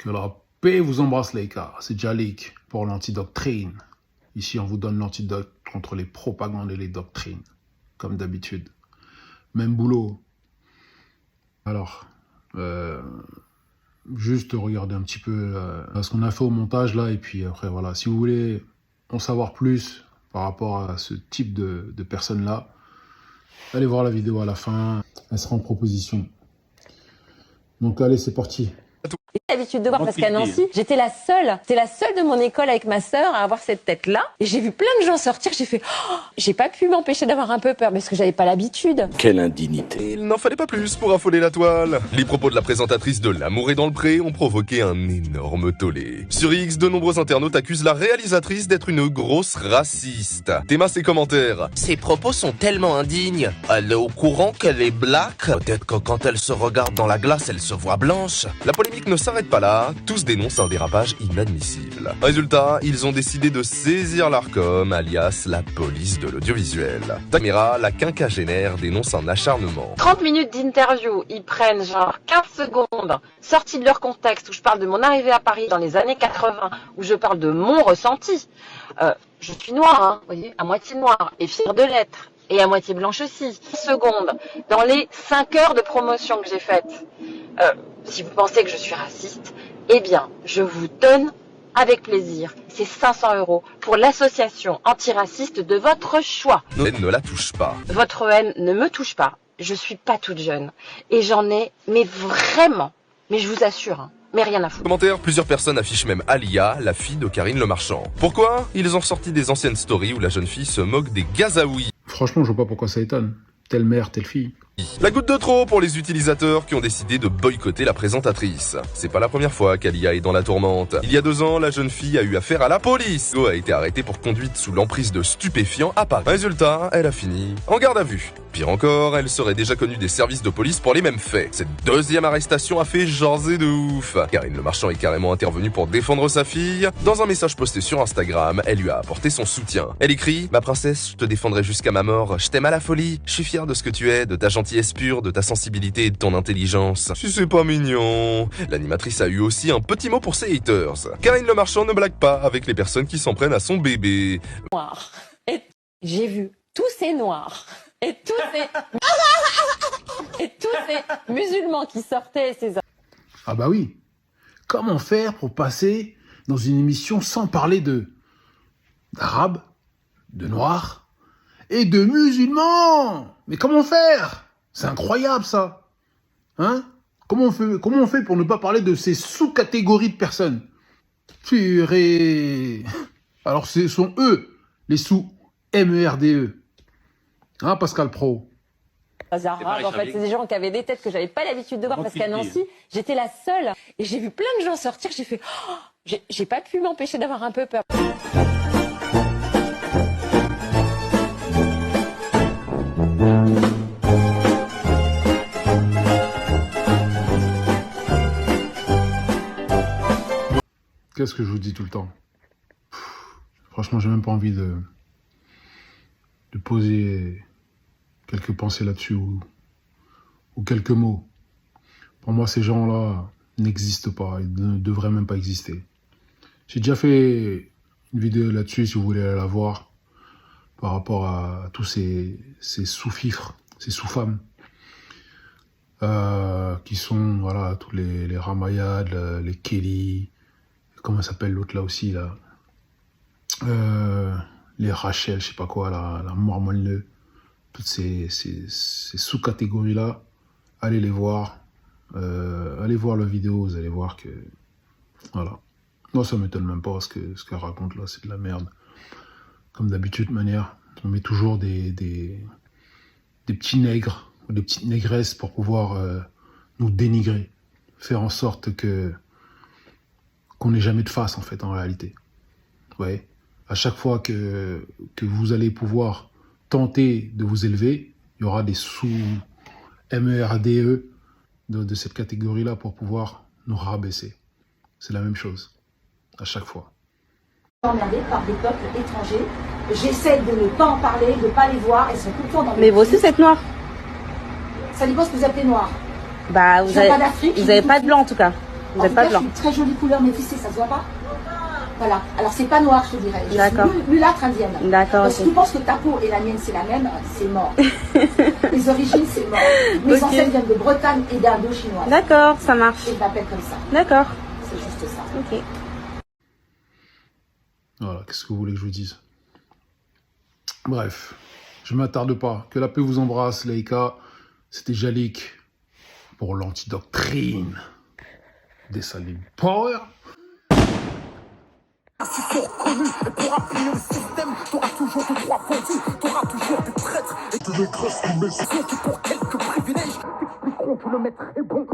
Que la paix vous embrasse les gars, c'est Jalik pour l'antidoctrine. Ici on vous donne l'antidote contre les propagandes et les doctrines, comme d'habitude. Même boulot. Alors, juste regarder un petit peu ce qu'on a fait au montage là, et puis après voilà, si vous voulez en savoir plus par rapport à ce type de personnes là, allez voir la vidéo à la fin, elle sera en proposition. Donc allez, c'est parti. J'ai l'habitude de voir parce qu'à Nancy, c'était la seule de mon école avec ma sœur à avoir cette tête-là. Et j'ai vu plein de gens sortir, j'ai fait oh, j'ai pas pu m'empêcher d'avoir un peu peur parce que j'avais pas l'habitude. Quelle indignité. Il n'en fallait pas plus pour affoler la toile. Les propos de la présentatrice de L'amour est dans le pré ont provoqué un énorme tollé. Sur X, de nombreux internautes accusent la réalisatrice d'être une grosse raciste. Théma ses commentaires. Ses propos sont tellement indignes. Elle est au courant qu'elle est black. Peut-être que quand elle se regarde dans la glace, elle se voit blanche. La polémique ne s'arrête pas là, tous dénoncent un dérapage inadmissible. Résultat, ils ont décidé de saisir l'Arcom, alias la police de l'audiovisuel. Tamira, la quinquagénaire, dénonce un acharnement. 30 minutes d'interview, ils prennent genre 15 secondes, sortis de leur contexte, où je parle de mon arrivée à Paris dans les années 80, où je parle de mon ressenti. Je suis noire, hein, vous voyez, à moitié noire, et fière de l'être, et à moitié blanche aussi. 10 secondes, dans les 5 heures de promotion que j'ai faites. Si vous pensez que je suis raciste, eh bien, je vous donne avec plaisir ces 500 € pour l'association antiraciste de votre choix. Nos haines ne la touchent pas. Votre haine ne me touche pas. Je suis pas toute jeune. Et j'en ai, mais vraiment, mais je vous assure, hein, mais rien à foutre. Commentaire, plusieurs personnes affichent même Alia, la fille de Karine Le Marchand. Pourquoi? Ils ont sorti des anciennes stories où la jeune fille se moque des Gazaouis. Franchement, je vois pas pourquoi ça étonne. Telle mère, telle fille. La goutte de trop pour les utilisateurs qui ont décidé de boycotter la présentatrice. C'est pas la première fois qu'Alia est dans la tourmente. Il y a 2 ans, la jeune fille a eu affaire à la police. Elle a été arrêtée pour conduite sous l'emprise de stupéfiants à Paris. Résultat, elle a fini en garde à vue. Pire encore, elle serait déjà connue des services de police pour les mêmes faits. Cette deuxième arrestation a fait jaser de ouf. Karine Le Marchand est carrément intervenue pour défendre sa fille. Dans un message posté sur Instagram, elle lui a apporté son soutien. Elle écrit « Ma princesse, je te défendrai jusqu'à ma mort. Je t'aime à la folie. Je suis fière de ce que tu es, de ta gentillesse pure, de ta sensibilité et de ton intelligence. Si c'est pas mignon. » L'animatrice a eu aussi un petit mot pour ses haters. Karine Le Marchand ne blague pas avec les personnes qui s'en prennent à son bébé. Noir. Et j'ai vu tous ces noirs. Et tous ces musulmans qui sortaient, ces... Ah bah oui. Comment faire pour passer dans une émission sans parler d'arabes, de noirs et de musulmans? Mais comment faire? C'est incroyable ça. Hein? Comment on fait pour ne pas parler de ces sous-catégories de personnes? Purée. Alors ce sont eux, les sous-MERDE. Hein, Pascal Pro? Arabes, en fait, c'est des gens qui avaient des têtes que j'avais pas l'habitude de voir parce qu'à Nancy, j'étais la seule. Et j'ai vu plein de gens sortir, j'ai fait oh, j'ai pas pu m'empêcher d'avoir un peu peur. Qu'est-ce que je vous dis tout le temps? Franchement, j'ai même pas envie de poser quelques pensées là-dessus ou quelques mots. Pour moi, ces gens-là n'existent pas. Ils ne devraient même pas exister. J'ai déjà fait une vidéo là-dessus, si vous voulez aller la voir, par rapport à tous ces sous-fifres, ces sous-femmes, qui sont, voilà, tous les Ramayad, les Kelly, comment s'appelle l'autre là aussi, là, les Rachel, je sais pas quoi, la Mormonneux, toutes ces sous-catégories-là, allez les voir, allez voir la vidéo, vous allez voir que, voilà. Moi, ça m'étonne même pas, ce qu'elle raconte là, c'est de la merde. Comme d'habitude, de manière, on met toujours des petits nègres, ou des petites négresses pour pouvoir nous dénigrer, faire en sorte qu'on n'ait jamais de face, en fait, en réalité. Ouais. À chaque fois que vous allez pouvoir tenter de vous élever, il y aura des sous-MERDE de cette catégorie-là pour pouvoir nous rabaisser. C'est la même chose, à chaque fois. Emmerdés par des peuples étrangers. J'essaie de ne pas en parler, de ne pas les voir, elles sont tout le temps dans Mais vous aussi, vous êtes noir. Ça dépend ce que vous appelez noir. Bah, vous avez pas de blanc en tout cas. Vous En n'êtes tout pas cas, blanc. je suis très jolie couleur métissée, ça se voit pas? Voilà. Alors, c'est pas noir, je te dirais. Je D'accord. suis mulâtre indienne. D'accord, Donc, si ok. tu penses que ta peau et la mienne, c'est la même, c'est mort. Les origines, c'est mort. Mes Ok. ancêtres viennent de Bretagne et d'Indochinoise. D'accord, ça marche. Et je m'appelle comme ça. D'accord. C'est juste ça. Ok. Voilà, qu'est-ce que vous voulez que je vous dise? Bref, je ne m'attarde pas. Que la paix vous embrasse, Laïka. C'était Jalik pour l'antidoctrine des Salim Power. Pour appuyer le système, t'auras toujours des droits fondus, t'auras toujours des traîtres et de négresse, mais c'est pour quelques privilèges, t'expliqueront que le maître est bon.